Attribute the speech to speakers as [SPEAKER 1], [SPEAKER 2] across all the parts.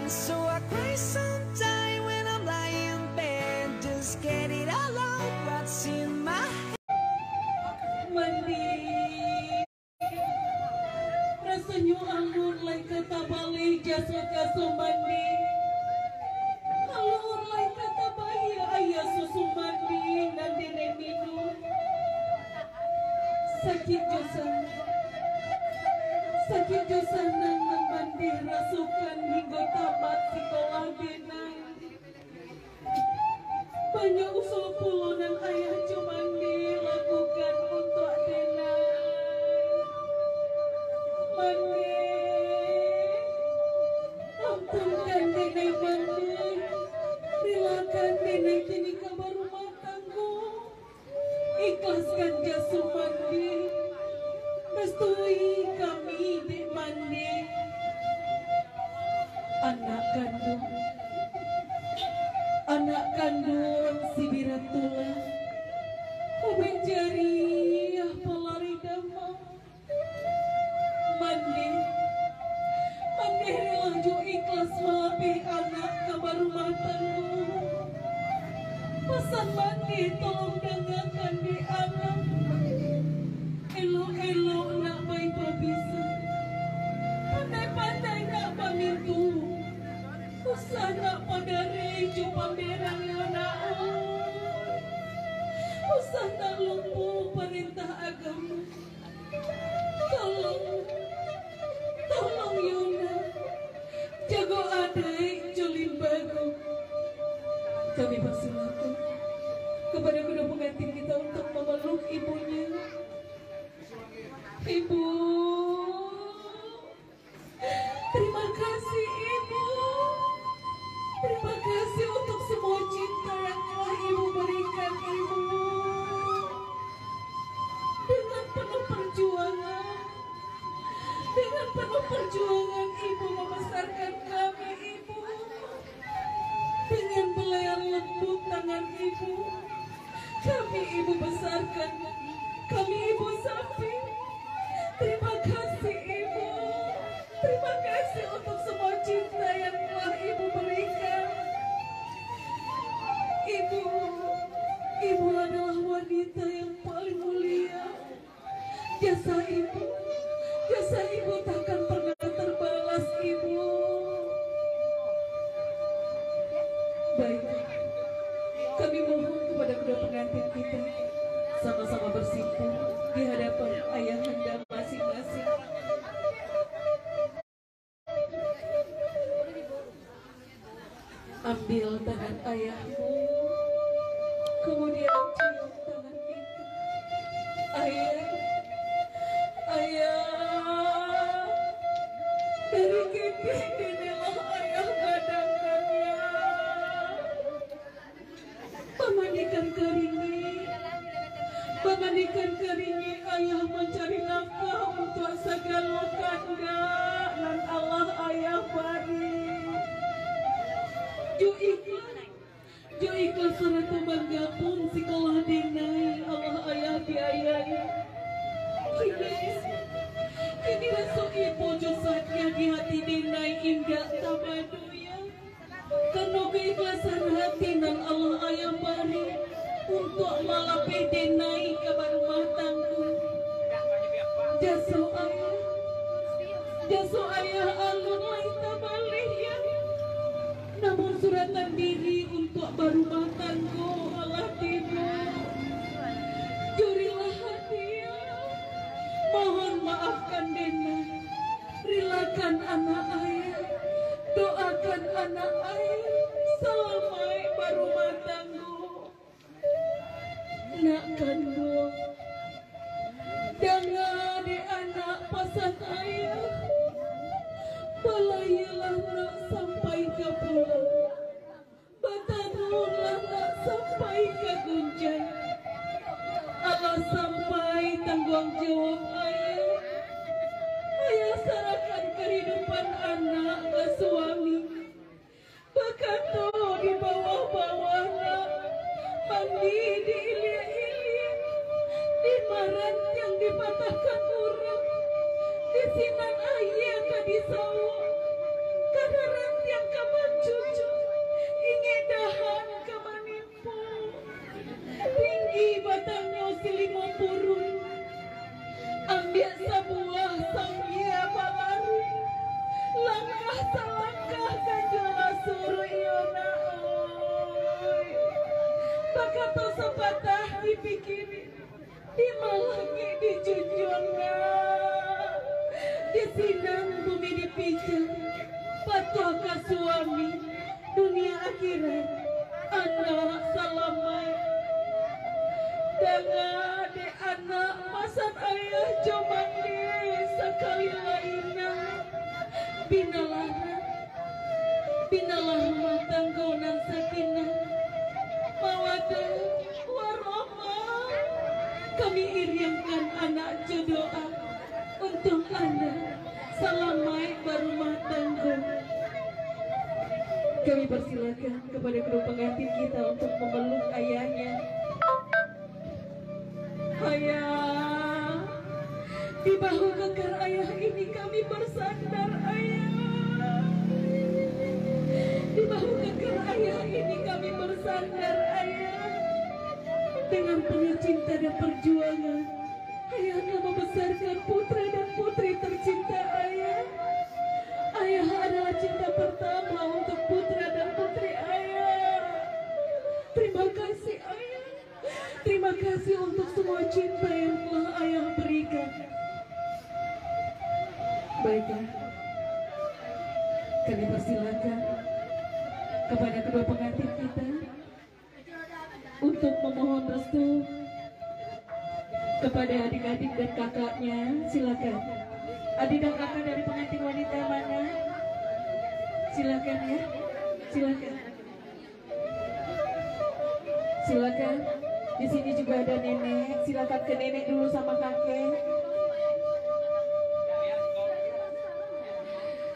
[SPEAKER 1] So I cry sometime when I'm lying in bed, just get it all out what's in my head.
[SPEAKER 2] Mandi rasanya anggur lai kata balik jasa kaso mandi alur lai kata bayi ayah susu mandi nanti minum sakit josan nang mandi rasukan hingga tamat sekolah denang banyak usul puluhan ayah cumandi lakukan untuk denang mandi ampunkan denang mandi relakan denang kini kabar rumah tangguh ikhlaskan jasa mandi restui kami di mandi anak kandung si Biratullah mencari pelari damai mandi relaju ikhlas melebih anak kabar rumah tangguh pesan mandi tolong dengarkan di anak elok-elok nak baik berbisa pandai-pandai nak pamintu usah nak pada reju pameran anak usah nak lumpuh perintah agama tolong Yuna jago adik julim baru kami persilakan kepada kedua pengantin kita untuk memeluk ibunya. Ibu, terima kasih Ibu. Terima kasih untuk semua cinta yang telah Ibu berikan Ibu. Dengan penuh perjuangan Ibu membesarkan kami Ibu. Dengan belayan lembut tangan Ibu, kami Ibu besarkan. Kami Ibu sapi. Terima kasih Ibu. Terima kasih untuk semua cinta yang telah Ibu berikan. Ibu adalah wanita yang paling mulia. Jasa Ibu takkan pernah terbalas Ibu. Baik, kami mohon kepada kedua pengantin kita sama-sama bersimpuh di hadapan ayahanda masing-masing. Ambil tangan ayahmu, kemudian cium tangan itu. Ayah, dari kini inilah ayah gadangkannya. Pamandikan keringi ayah mencari nafkah untuk segala kanda dan Allah ayah bari. Jo ikhlas serta bergabung sekolah dinai Allah ayah biayai. Kini besok ibu josadnya di hati dinai indah tabaduya. Karena keikhlasan hati dan Allah ayah bari untuk malapi dinai kabar rumah tangguh. Jaso ayah alun lain tabalik ya. Namun suratan diri untuk berumah tangguh Allah tiba. Jurilah hati ya. Mohon maafkan dinai. Rilakan anak ayah. Doakan anak ayah selamai berumah tangguh. Nak kandung jangan di anak pasan ayah balayalah nak sampai ke pulau batanulah nak sampai ke Gunjai Allah sampai tanggung jawab ayah serahkan kehidupan anak ke suami bahkan tuh di bawah-bawah nak mandi di ilir-ilir di maran yang dipatahkan urang di sinan ayah ke di sawah karena rantiang salangkah kanjula suruh iona oi. Bakato sepatah dipikirin, dimalangi dijunjungna, disinang bumi dipijak, patuh ka suami, dunia akhirat, anak salamai. Dengan de anak masan ayah jomandi sekali lainnya binalah rumah tangga nan sakinah mawadah warahmah. Kami irimkan anak jodoh untuk Anda salamai berumah tangga. Kami persilakan kepada kedua pengantin kita untuk memeluk ayahnya. Ayah, di bahu kekar ayah ini kami bersandar ayah. Di bahu kekar ayah ini kami bersandar ayah. Dengan penuh cinta dan perjuangan, ayah akan membesarkan putra dan putri tercinta ayah. Ayah adalah cinta pertama untuk putra dan putri ayah. Terima kasih ayah. Terima kasih untuk semua cinta yang telah ayah berikan. Baiklah, kami persilakan kepada kedua pengantin kita untuk memohon restu kepada adik-adik dan kakaknya. Silakan. Adik dan kakak dari pengantin wanita mana? Silakan ya. Silakan. Silakan. Di sini juga ada nenek. Silakan ke nenek dulu sama kakek.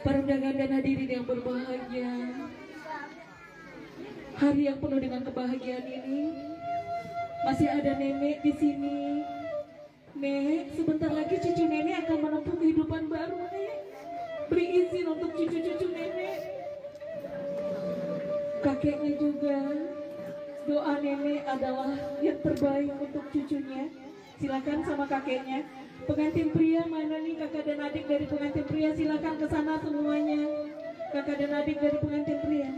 [SPEAKER 2] Para undangan dan hadirin yang berbahagia, hari yang penuh dengan kebahagiaan ini, masih ada nenek di sini. Nek, sebentar lagi cucu nenek akan menempuh kehidupan baru, Nek. Beri izin untuk cucu-cucu nenek. Kakeknya juga. Doa nenek adalah yang terbaik untuk cucunya. Silakan sama kakeknya. Pengantin pria mana nih, kakak dan adik dari pengantin pria? Silakan ke sana semuanya. Kakak dan adik dari pengantin pria.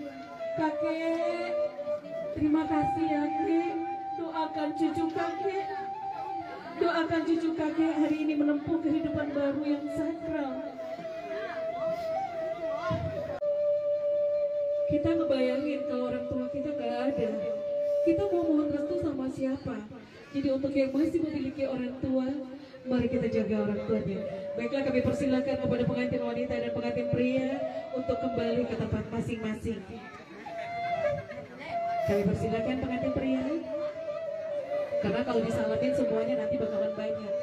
[SPEAKER 2] Kakek, terima kasih ya kek. Doakan cucu kakek. Doakan cucu kakek hari ini menempuh kehidupan baru yang sakral. Kita ngebayangin kalau orang tua kita gak ada, kita mau mohon restu sama siapa? Jadi untuk yang masih memiliki orang tua, mari kita jaga orang tuanya. Baiklah, kami persilakan kepada pengantin wanita dan pengantin pria untuk kembali ke tempat masing-masing. Kami persilakan pengantin pria, karena kalau disalamin semuanya nanti bakalan banyak.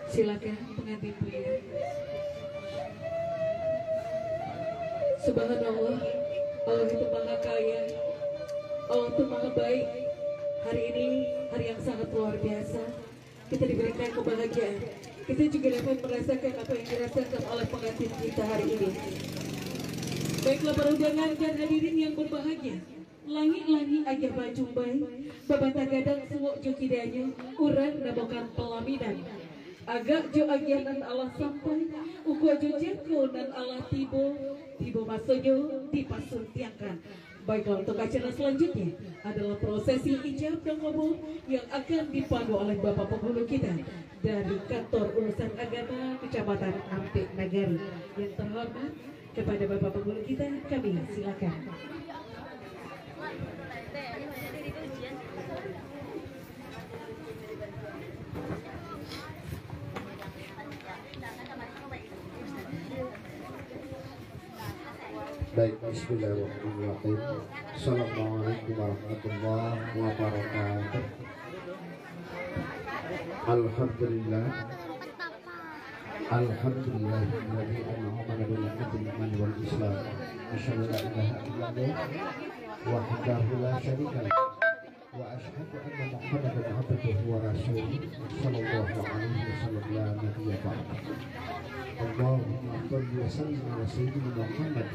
[SPEAKER 2] Silakan pengantin pria. Subhanallah, Allah itu maha kaya, Allah itu maha baik. Hari ini hari yang sangat luar biasa. Kita diberikan kebahagiaan. Kita juga dapat merasakan apa yang dirasakan oleh pengantin kita hari ini. Baiklah para undangan dan hadirin yang berbahagia, langit-langit aja bajumbai, babata gadang suwok jokidanya, urang nabokan pelaminan. Agak jo agianan Allah sampai, uku jo jengko dan Allah tibo masojo dipasuntiakan. Baiklah, untuk acara selanjutnya adalah prosesi ijab dan qabul yang akan dipandu oleh Bapak Penghulu kita dari Kantor Urusan Agama Kecamatan Ampik Nagari. Yang terhormat kepada Bapak Penghulu kita, kami silakan.
[SPEAKER 3] Baik, bismillahirrahmanirrahim. Assalamualaikum warahmatullahi wabarakatuh. Alhamdulillah. Alhamdulillah alladzi an'ama 'ala ni'matil iman wal islam. Asyhadu an la ilaha illallah wahdahu la syarika lah. Wa asyhadu anna Muhammadan abduhu wa rasuluh sallallahu alaihi wasallam la nabiyya ba'da. Allahumma shalli wa sallim ala sayyidina Muhammad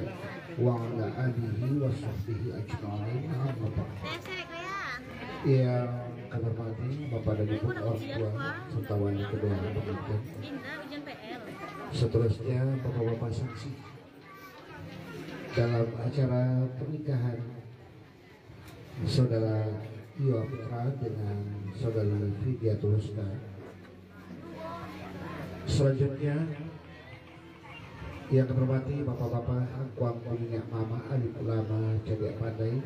[SPEAKER 3] wa ala alihi wa sahbihi ajma'in. Yang kami hormati Bapak dan Ibu orang tua serta wali kedua pengantin. Seterusnya Bapak-bapak saksi dalam acara pernikahan Saudara Iwa Putra dengan Saudari Vidya Tulusna. Selanjutnya yang kami hormati Bapak-bapak Angkuang Minyak Mama Alim Ulama Cedia Pandai,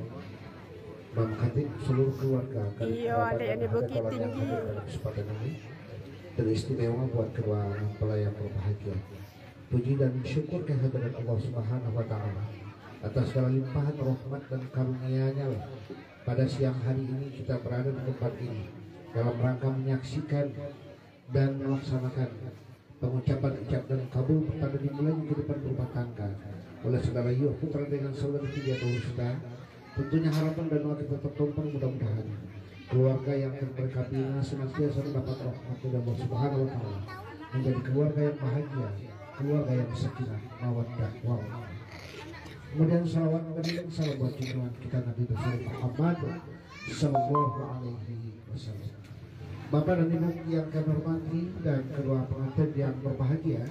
[SPEAKER 3] Mama Khatib, seluruh keluarga
[SPEAKER 4] iya ada yang di Bukit Tinggi
[SPEAKER 3] kesempatan ini dan istimewa buat kedua pelayan berbahagia. Puji dan syukur kehadiran Allah Subhanahu wa Ta'ala atas segala limpahan rahmat dan karunia-Nya lah. Pada siang hari ini kita berada di tempat ini dalam rangka menyaksikan dan melaksanakan pengucapan ijab dan kabul pertanda dimulainya kehidupan berumah tangga oleh Saudara Iwa Putra dengan Saudari Vidya Tulusna. Tentunya harapan dan doa kita tertumpang, mudah-mudahan keluarga yang mereka bina senantiasa mendapat rahmat dari Allah Subhanahu wa Ta'ala, menjadi keluarga yang bahagia, keluarga yang sakinah, mawaddah warahmah. Kemudian salawat dan salam buat junjungan kita Nabi besar Muhammad sallallahu alaihi wasallam. Bapak dan Ibu yang kami hormati dan kedua pengantin yang berbahagia,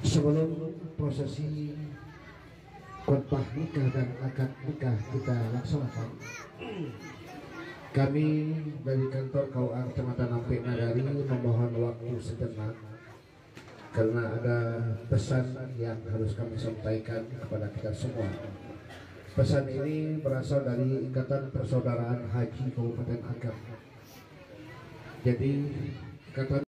[SPEAKER 3] sebelum prosesi khotbah nikah dan akad nikah kita laksanakan, kami dari kantor KUA Kecamatan Ampik Nagari memohon waktu sejenak karena ada pesan yang harus kami sampaikan kepada kita semua. Pesan ini berasal dari Ikatan Persaudaraan Haji Kabupaten Agam. Jadi Ikatan